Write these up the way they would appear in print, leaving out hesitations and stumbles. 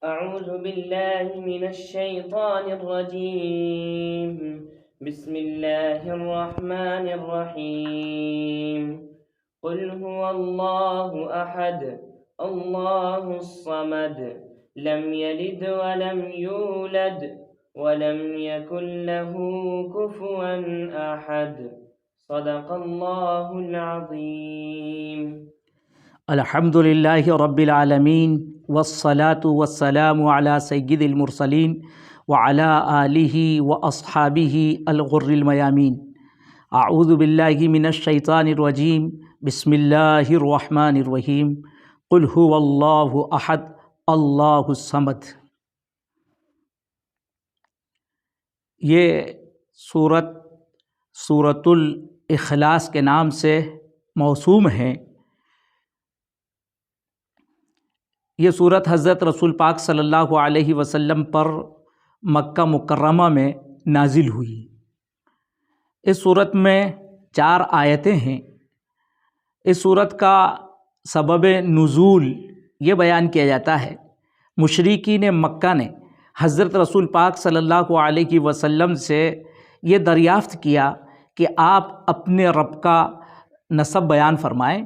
أعوذ بالله من الشيطان الرجيم. بسم الله الرحمن الرحيم. قل هو الله أحد الله الصمد لم يلد ولم يولد ولم يكن له كفوا أحد. صدق الله العظيم. الحمد للہ رب العالمین والصلاة والسلام علی سید المرسلین وعلی آلہ واصحابہ الغر المیامین. اعوذ باللہ من الشیطان الرجیم. بسم اللہ الرحمن الرحیم. قل هو اللہ احد اللہ الصمد. یہ سورۃ الاخلاص کے نام سے موسوم ہے. یہ صورت حضرت رسول پاک صلی اللہ علیہ وسلم پر مکہ مکرمہ میں نازل ہوئی. اس صورت میں 4 آیتیں ہیں. اس صورت کا سبب نزول یہ بیان کیا جاتا ہے. مشرکین مکہ نے حضرت رسول پاک صلی اللہ علیہ وسلم سے یہ دریافت کیا کہ آپ اپنے رب کا نسب بیان فرمائیں.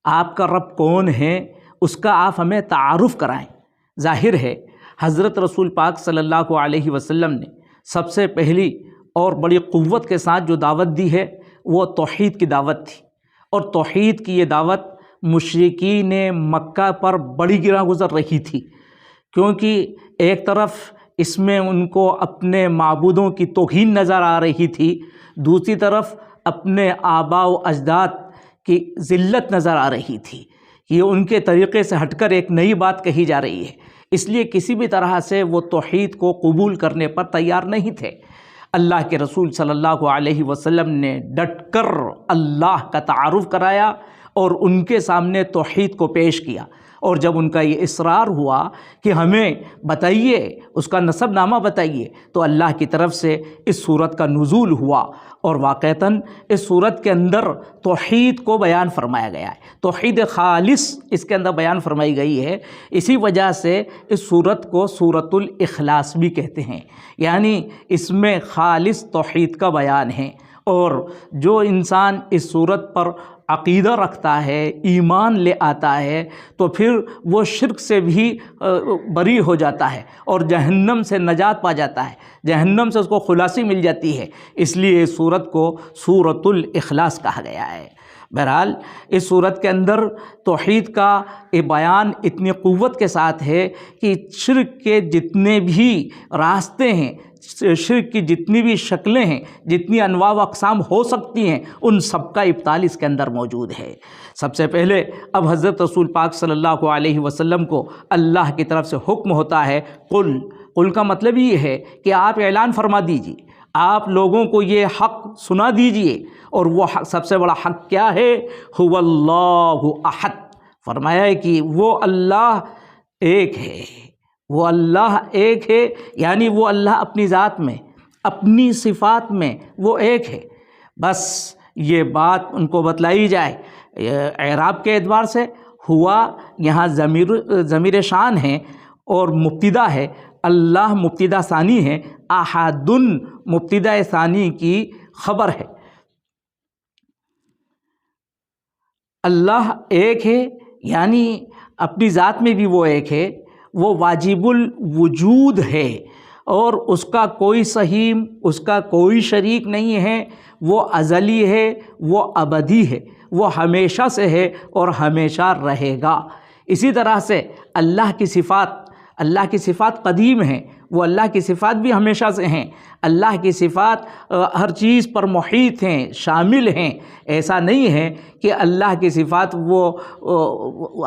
آپ کا رب کون ہے اس کا آپ ہمیں تعارف کرائیں. ظاہر ہے حضرت رسول پاک صلی اللہ علیہ وسلم نے سب سے پہلی اور بڑی قوت کے ساتھ جو دعوت دی ہے وہ توحید کی دعوت تھی. اور توحید کی یہ دعوت مشرکین مکہ پر بڑی گراں گزر رہی تھی، کیونکہ ایک طرف اس میں ان کو اپنے معبودوں کی توہین نظر آ رہی تھی، دوسری طرف اپنے آباء و اجداد کی ذلت نظر آ رہی تھی. یہ ان کے طریقے سے ہٹ کر ایک نئی بات کہی جا رہی ہے، اس لیے کسی بھی طرح سے وہ توحید کو قبول کرنے پر تیار نہیں تھے. اللہ کے رسول صلی اللہ علیہ وسلم نے ڈٹ کر اللہ کا تعارف کرایا اور ان کے سامنے توحید کو پیش کیا. اور جب ان کا یہ اصرار ہوا کہ ہمیں بتائیے، اس کا نسب نامہ بتائیے، تو اللہ کی طرف سے اس صورت کا نزول ہوا. اور واقعتاً اس صورت کے اندر توحید کو بیان فرمایا گیا ہے. توحید خالص اس کے اندر بیان فرمائی گئی ہے. اسی وجہ سے اس صورت کو سورۃ الاخلاص بھی کہتے ہیں، یعنی اس میں خالص توحید کا بیان ہے. اور جو انسان اس صورت پر عقیدہ رکھتا ہے، ایمان لے آتا ہے، تو پھر وہ شرک سے بھی بری ہو جاتا ہے اور جہنم سے نجات پا جاتا ہے، جہنم سے اس کو خلاصی مل جاتی ہے. اس لیے اس صورت کو سورۃ الاخلاص کہا گیا ہے. بہرحال اس صورت کے اندر توحید کا یہ بیان اتنی قوت کے ساتھ ہے کہ شرک کے جتنے بھی راستے ہیں، شرک کی جتنی بھی شکلیں ہیں، جتنی انواع و اقسام ہو سکتی ہیں، ان سب کا ابطال اس کے اندر موجود ہے. سب سے پہلے اب حضرت رسول پاک صلی اللہ علیہ وسلم کو اللہ کی طرف سے حکم ہوتا ہے قل. قل کا مطلب یہ ہے کہ آپ اعلان فرما دیجیے، آپ لوگوں کو یہ حق سنا دیجیے. اور وہ حق، سب سے بڑا حق کیا ہے؟ هو اللہ احد. فرمایا ہے کہ وہ اللہ ایک ہے. وہ اللہ ایک ہے، یعنی وہ اللہ اپنی ذات میں، اپنی صفات میں وہ ایک ہے. بس یہ بات ان کو بتلائی جائے. اعراب کے اعتبار سے ہوا یہاں ضمیر شان ہے اور مبتدا ہے. اللہ مبتدا ثانی ہے، احد مبتدا ثانی کی خبر ہے. اللہ ایک ہے یعنی اپنی ذات میں بھی وہ ایک ہے، وہ واجب الوجود ہے اور اس کا کوئی سہیم، اس کا کوئی شریک نہیں ہے. وہ ازلی ہے، وہ ابدی ہے، وہ ہمیشہ سے ہے اور ہمیشہ رہے گا. اسی طرح سے اللہ کی صفات قدیم ہیں، وہ اللہ کی صفات بھی ہمیشہ سے ہیں. اللہ کی صفات ہر چیز پر محیط ہیں، شامل ہیں. ایسا نہیں ہے کہ اللہ کی صفات وہ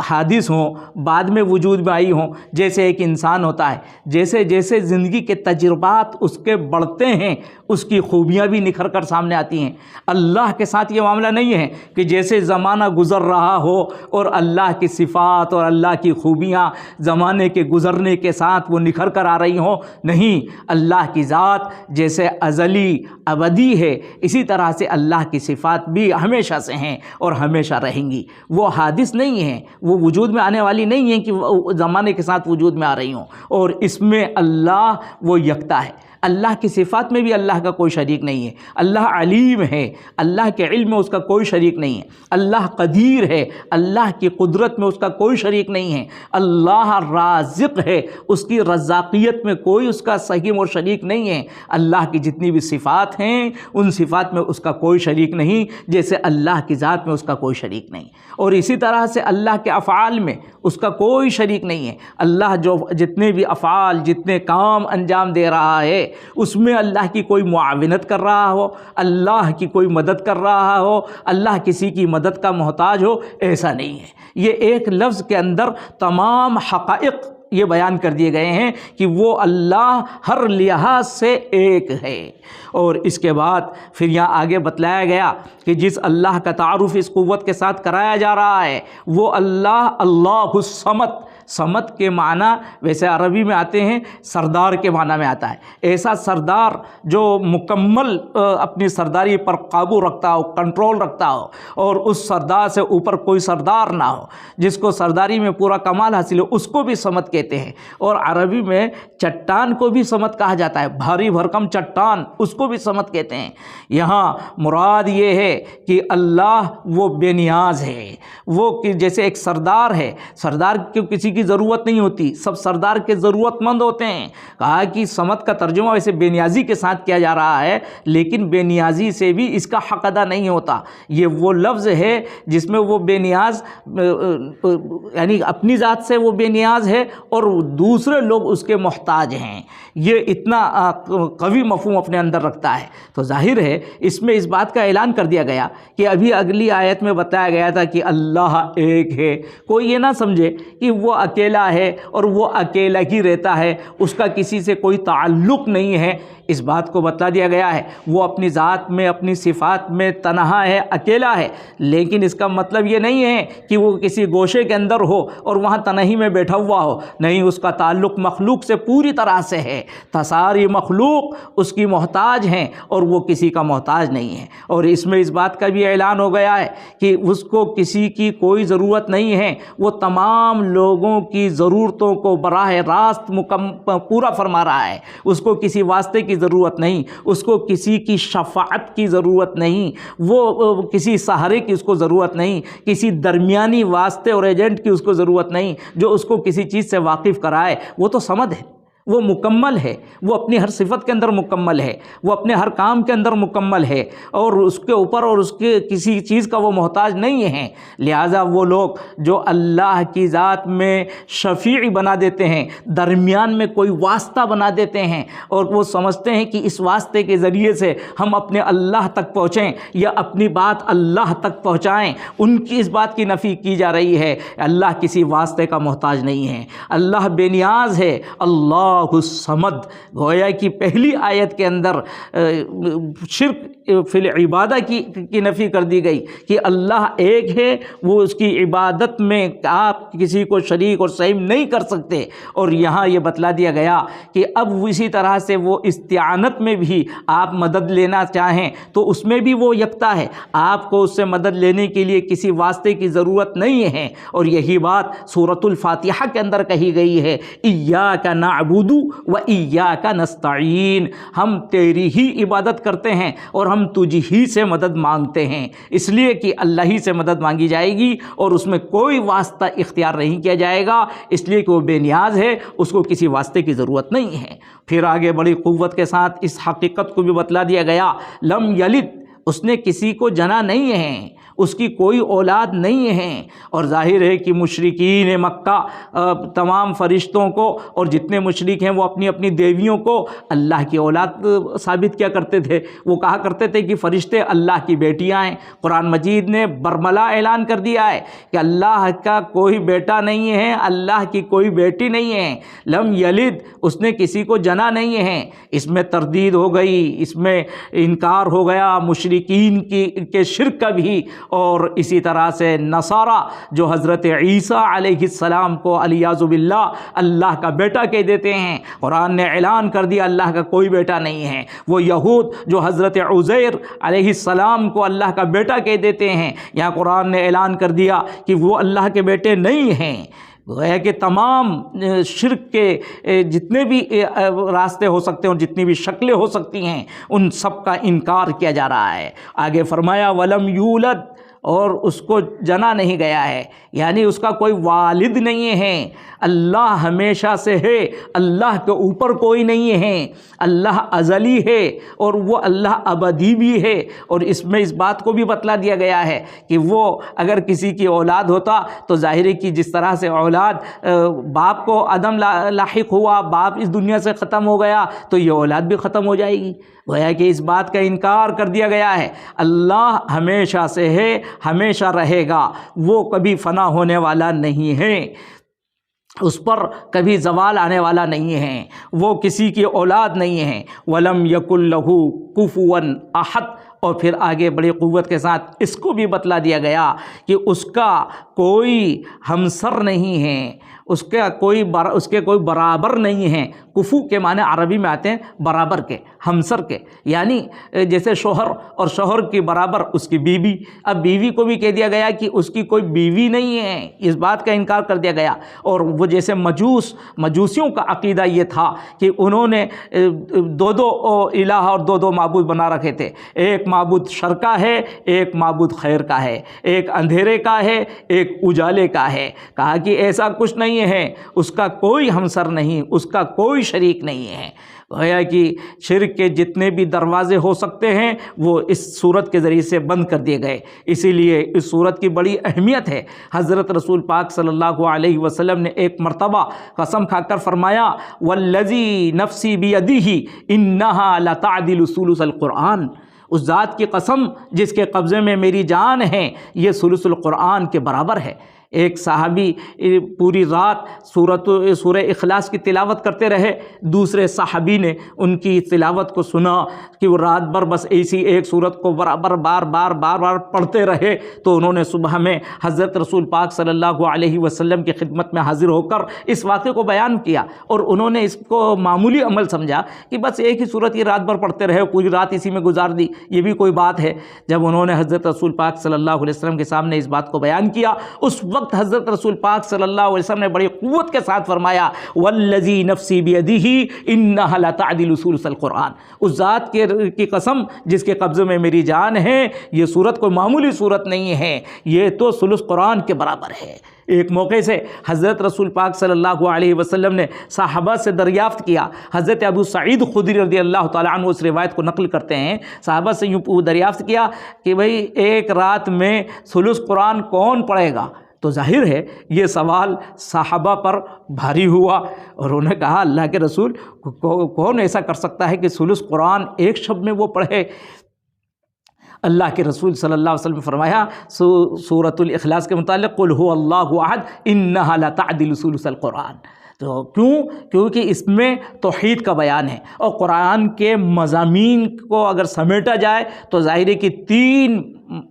حادث ہوں، بعد میں وجود میں آئی ہوں. جیسے ایک انسان ہوتا ہے، جیسے جیسے زندگی کے تجربات اس کے بڑھتے ہیں، اس کی خوبیاں بھی نکھر کر سامنے آتی ہیں. اللہ کے ساتھ یہ معاملہ نہیں ہے کہ جیسے زمانہ گزر رہا ہو اور اللہ کی صفات اور اللہ کی خوبیاں زمانے کے گزرنے کے ساتھ وہ نکھر کر آ رہی ہوں ہو، نہیں، اللہ کی ذات جیسے ازلی ابدی ہے اسی طرح سے اللہ کی صفات بھی ہمیشہ سے ہیں اور ہمیشہ رہیں گی۔ وہ حادث نہیں ہیں، وہ وجود میں آنے والی نہیں ہیں کہ وہ زمانے کے ساتھ وجود میں آ رہی ہوں، اور اس میں اللہ وہ یکتا ہے۔ اللہ کی صفات میں بھی اللہ کا کوئی شریک نہیں ہے۔ اللہ علیم ہے، اللہ کے علم میں اس کا کوئی شریک نہیں ہے۔ اللہ قدیر ہے، اللہ کی قدرت میں اس کا کوئی شریک نہیں ہے۔ اللہ رازق ہے، اس کی رزاقیت میں کوئی اس کا سہیم اور شریک نہیں ہے۔ اللہ کی جتنی بھی صفات ہیں ان صفات میں اس کا کوئی شریک نہیں، جیسے اللہ کی ذات میں اس کا کوئی شریک نہیں، اور اسی طرح سے اللہ کے افعال میں اس کا کوئی شریک نہیں ہے۔ اللہ جو جتنے بھی افعال، جتنے کام انجام دے رہا ہے اس میں اللہ کی کوئی معاونت کر رہا ہو، اللہ کی کوئی مدد کر رہا ہو، اللہ کسی کی مدد کا محتاج ہو، ایسا نہیں ہے۔ یہ ایک لفظ کے اندر تمام حقائق یہ بیان کر دیے گئے ہیں کہ وہ اللہ ہر لحاظ سے ایک ہے۔ اور اس کے بعد پھر یہاں آگے بتلایا گیا کہ جس اللہ کا تعارف اس قوت کے ساتھ کرایا جا رہا ہے وہ اللہ الصمد، صمد کے معنی ویسے عربی میں آتے ہیں سردار کے معنی میں آتا ہے۔ ایسا سردار جو مکمل اپنی سرداری پر قابو رکھتا ہو، کنٹرول رکھتا ہو، اور اس سردار سے اوپر کوئی سردار نہ ہو، جس کو سرداری میں پورا کمال حاصل ہو، اس کو بھی صمد کہتے ہیں۔ اور عربی میں چٹان کو بھی صمد کہا جاتا ہے، بھاری بھرکم چٹان، اس کو بھی صمد کہتے ہیں۔ یہاں مراد یہ ہے کہ اللہ وہ بے نیاز ہے، وہ جیسے ایک سردار ہے، سردار کو کسی کی ضرورت نہیں ہوتی، سب سردار کے ضرورت مند ہوتے ہیں۔ کہا کہ صمد کا ترجمہ ویسے بے نیازی کے ساتھ کیا جا رہا ہے، لیکن بے نیازی سے بھی اس کا حق ادا نہیں ہوتا۔ یہ وہ لفظ ہے جس میں وہ بے نیاز یعنی اپنی ذات سے وہ بے نیاز ہے اور دوسرے لوگ اس کے محتاج ہیں۔ یہ اتنا قوی مفہوم اپنے اندر رکھتا ہے۔ تو ظاہر ہے اس میں اس بات کا اعلان کر دیا گیا کہ ابھی اگلی آیت میں بتایا گیا تھا کہ اللہ ایک ہے۔ کوئی یہ نہ سمجھے کہ وہ اکیلا ہے اور وہ اکیلا ہی رہتا ہے، اس کا کسی سے کوئی تعلق نہیں ہے۔ اس بات کو بتلا دیا گیا ہے وہ اپنی ذات میں، اپنی صفات میں تنہا ہے، اکیلا ہے، لیکن اس کا مطلب یہ نہیں ہے کہ وہ کسی گوشے کے اندر ہو اور وہاں تنہی میں بیٹھا ہوا ہو۔ نہیں، اس کا تعلق مخلوق سے پوری طرح سے ہے۔ ساری مخلوق اس کی محتاج ہیں اور وہ کسی کا محتاج نہیں ہے۔ اور اس میں اس بات کا بھی اعلان ہو گیا ہے کہ اس کو کسی کی کوئی ضرورت نہیں ہے، وہ تمام لوگوں کی ضرورتوں کو براہ راست پورا فرما رہا ہے۔ اس کو کسی واسطے کی ضرورت نہیں، اس کو کسی کی شفاعت کی ضرورت نہیں، وہ کسی سہارے کی اس کو ضرورت نہیں، کسی درمیانی واسطے اور ایجنٹ کی اس کو ضرورت نہیں جو اس کو کسی چیز سے واقف کرائے۔ وہ تو صمد ہے، وہ مکمل ہے، وہ اپنی ہر صفت کے اندر مکمل ہے، وہ اپنے ہر کام کے اندر مکمل ہے، اور اس کے اوپر اور اس کے کسی چیز کا وہ محتاج نہیں ہے۔ لہٰذا وہ لوگ جو اللہ کی ذات میں شفیع بنا دیتے ہیں، درمیان میں کوئی واسطہ بنا دیتے ہیں، اور وہ سمجھتے ہیں کہ اس واسطے کے ذریعے سے ہم اپنے اللہ تک پہنچیں یا اپنی بات اللہ تک پہنچائیں، ان کی اس بات کی نفی کی جا رہی ہے۔ اللہ کسی واسطے کا محتاج نہیں ہے، اللہ بے نیاز ہے، اللہ الصمد۔ گویا کی پہلی آیت کے اندر شرک فی العبادہ کی نفی کر دی گئی کہ اللہ ایک ہے، وہ اس کی عبادت میں آپ کسی کو شریک اور سہیم نہیں کر سکتے۔ اور یہاں یہ بتلا دیا گیا کہ اب اسی طرح سے وہ استعانت میں بھی آپ مدد لینا چاہیں تو اس میں بھی وہ یکتا ہے، آپ کو اس سے مدد لینے کے لیے کسی واسطے کی ضرورت نہیں ہے۔ اور یہی بات سورۃ الفاتحہ کے اندر کہی گئی ہے، ایاک نعبد و ایاک نستعین، ہم تیری ہی عبادت کرتے ہیں اور ہم تجھ ہی سے مدد مانگتے ہیں، اس لیے کہ اللہ ہی سے مدد مانگی جائے گی اور اس میں کوئی واسطہ اختیار نہیں کیا جائے گا، اس لیے کہ وہ بے نیاز ہے، اس کو کسی واسطے کی ضرورت نہیں ہے۔ پھر آگے بڑی قوت کے ساتھ اس حقیقت کو بھی بتلا دیا گیا، لم یلد، اس نے کسی کو جنا نہیں ہے، اس کی کوئی اولاد نہیں ہے۔ اور ظاہر ہے کہ مشرکین مکہ تمام فرشتوں کو اور جتنے مشرک ہیں وہ اپنی اپنی دیویوں کو اللہ کی اولاد ثابت کیا کرتے تھے۔ وہ کہا کرتے تھے کہ فرشتے اللہ کی بیٹیاں ہیں۔ قرآن مجید نے برملا اعلان کر دیا ہے کہ اللہ کا کوئی بیٹا نہیں ہے، اللہ کی کوئی بیٹی نہیں ہے۔ لم یلد، اس نے کسی کو جنا نہیں ہے۔ اس میں تردید ہو گئی، اس میں انکار ہو گیا، مشرک مشرکین کے شرک کا بھی، اور اسی طرح سے نصارہ جو حضرت عیسیٰ علیہ السلام کو علیاذ باللہ اللہ کا بیٹا کہہ دیتے ہیں۔ قرآن نے اعلان کر دیا اللہ کا کوئی بیٹا نہیں ہے۔ وہ یہود جو حضرت عزیر علیہ السلام کو اللہ کا بیٹا کہہ دیتے ہیں، یہاں قرآن نے اعلان کر دیا کہ وہ اللہ کے بیٹے نہیں ہیں۔ ہے کہ تمام شرک کے جتنے بھی راستے ہو سکتے ہیں اور جتنی بھی شکلیں ہو سکتی ہیں ان سب کا انکار کیا جا رہا ہے۔ آگے فرمایا ولم یولد، اور اس کو جنا نہیں گیا ہے، یعنی اس کا کوئی والد نہیں ہے۔ اللہ ہمیشہ سے ہے، اللہ کے اوپر کوئی نہیں ہے، اللہ ازلی ہے اور وہ اللہ ابدی بھی ہے۔ اور اس میں اس بات کو بھی بتلا دیا گیا ہے کہ وہ اگر کسی کی اولاد ہوتا تو ظاہر ہے کہ جس طرح سے اولاد باپ کو عدم لاحق ہوا، باپ اس دنیا سے ختم ہو گیا، تو یہ اولاد بھی ختم ہو جائے گی۔ گویا کہ اس بات کا انکار کر دیا گیا ہے۔ اللہ ہمیشہ سے ہے، ہمیشہ رہے گا، وہ کبھی فنا ہونے والا نہیں ہے، اس پر کبھی زوال آنے والا نہیں ہے، وہ کسی کی اولاد نہیں ہے۔ وَلَمْ يَكُنْ لَهُ كُفُوًا أَحَدٌ، اور پھر آگے بڑی قوت کے ساتھ اس کو بھی بتلا دیا گیا کہ اس کا کوئی ہمسر نہیں ہے، اس کے کوئی برابر نہیں ہے۔ کفو کے معنی عربی میں آتے ہیں برابر کے، ہمسر کے، یعنی جیسے شوہر اور شوہر کی برابر اس کی بیوی۔ اب بیوی کو بھی کہہ دیا گیا کہ اس کی کوئی بیوی نہیں ہے، اس بات کا انکار کر دیا گیا۔ اور وہ جیسے مجوسیوں کا عقیدہ یہ تھا کہ انہوں نے دو الہ اور دو معبود بنا رکھے تھے، ایک معبود شر کا ہے، ایک معبود خیر کا ہے، ایک اندھیرے کا ہے، ایک اجالے کا ہے۔ کہا کہ ایسا کچھ نہیں ہے، اس کا کوئی ہمسر نہیں، اس کا کوئی شریک نہیں ہے۔ گویا کہ شرک کے جتنے بھی دروازے ہو سکتے ہیں وہ اس صورت کے ذریعے سے بند کر دیے گئے۔ اسی لیے اس صورت کی بڑی اہمیت ہے۔ حضرت رسول پاک صلی اللہ علیہ وسلم نے ایک مرتبہ قسم کھا کر فرمایا والذی نفسی بیدہ انہا لتعدل ثلث القرآن، اس ذات کی قسم جس کے قبضے میں میری جان ہے، یہ ثلث القرآن کے برابر ہے۔ ایک صحابی پوری رات سورہ اخلاص کی تلاوت کرتے رہے، دوسرے صحابی نے ان کی تلاوت کو سنا کہ وہ رات بھر بس ایسی ایک سورت کو برابر بار بار پڑھتے رہے، تو انہوں نے صبح میں حضرت رسول پاک صلی اللہ علیہ وسلم کی خدمت میں حاضر ہو کر اس واقعے کو بیان کیا، اور انہوں نے اس کو معمولی عمل سمجھا کہ بس ایک ہی سورت یہ رات بھر پڑھتے رہے، پوری رات اسی میں گزار دی، یہ بھی کوئی بات ہے۔ جب انہوں نے حضرت رسول پاک صلی اللہ علیہ وسلم کے سامنے اس بات کو بیان کیا، اس وقت حضرت رسول پاک صلی اللہ علیہ وسلم نے بڑی قوت کے ساتھ فرمایا والذی نفسی بیدہ انہا لتعدل ثلث القرآن، اس ذات کی قسم جس کے قبضے میں میری جان ہے، یہ صورت کوئی معمولی صورت نہیں ہے، یہ تو ثلث قرآن کے برابر ہے۔ ایک موقع سے حضرت رسول پاک صلی اللہ علیہ وسلم نے صحابہ سے دریافت کیا، حضرت ابو سعید خدری رضی اللہ تعالیٰ عنہ اس روایت کو نقل کرتے ہیں، صحابہ سے یوں دریافت کیا کہ بھئی ایک رات میں ثلث قرآن کون پڑھے گا؟ تو ظاہر ہے یہ سوال صحابہ پر بھاری ہوا، اور انہوں نے کہا اللہ کے رسول کون ایسا کر سکتا ہے کہ ثلث قرآن ایک شب میں وہ پڑھے؟ اللہ کے رسول صلی اللہ علیہ وسلم نے فرمایا سورۃ الاخلاص کے متعلق قل هو اللہ احد انہا لتعدل ثلث القرآن، تو کیونکہ اس میں توحید کا بیان ہے، اور قرآن کے مضامین کو اگر سمیٹا جائے تو ظاہر ہے کہ 3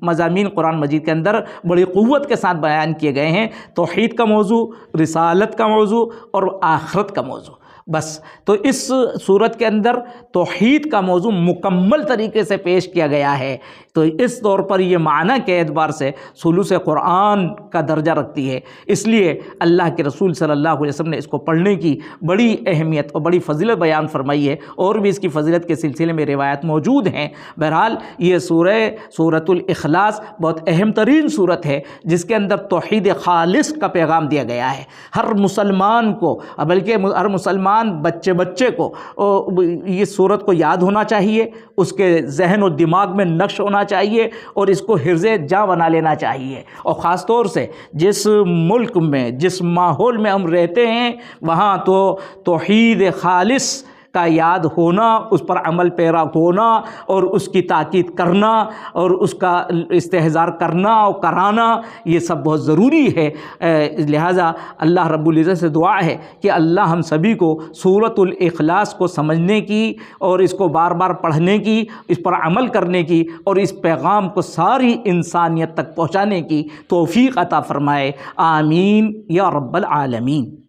مضامین قرآن مجید کے اندر بڑی قوت کے ساتھ بیان کیے گئے ہیں، توحید کا موضوع، رسالت کا موضوع اور آخرت کا موضوع۔ بس تو اس صورت کے اندر توحید کا موضوع مکمل طریقے سے پیش کیا گیا ہے، تو اس طور پر یہ معنی کے اعتبار سے ثلث قرآن کا درجہ رکھتی ہے۔ اس لیے اللہ کے رسول صلی اللہ علیہ وسلم نے اس کو پڑھنے کی بڑی اہمیت اور بڑی فضیلت بیان فرمائی ہے، اور بھی اس کی فضیلت کے سلسلے میں روایت موجود ہیں۔ بہرحال یہ سورۃ الاخلاص بہت اہم ترین صورت ہے جس کے اندر توحید خالص کا پیغام دیا گیا ہے۔ ہر مسلمان کو، بلکہ ہر مسلمان بچے کو یہ صورت کو یاد ہونا چاہیے، اس کے ذہن و دماغ میں نقش ہونا چاہیے، اور اس کو حرز جاں بنا لینا چاہیے۔ اور خاص طور سے جس ملک میں، جس ماحول میں ہم رہتے ہیں، وہاں تو توحید خالص کا یاد ہونا، اس پر عمل پیرا ہونا اور اس کی تاکید کرنا اور اس کا استحضار کرنا اور کرانا، یہ سب بہت ضروری ہے۔ لہٰذا اللہ رب العزت سے دعا ہے کہ اللہ ہم سبھی کو سورۃ الاخلاص کو سمجھنے کی اور اس کو بار بار پڑھنے کی، اس پر عمل کرنے کی اور اس پیغام کو ساری انسانیت تک پہنچانے کی توفیق عطا فرمائے۔ آمین یا رب العالمین۔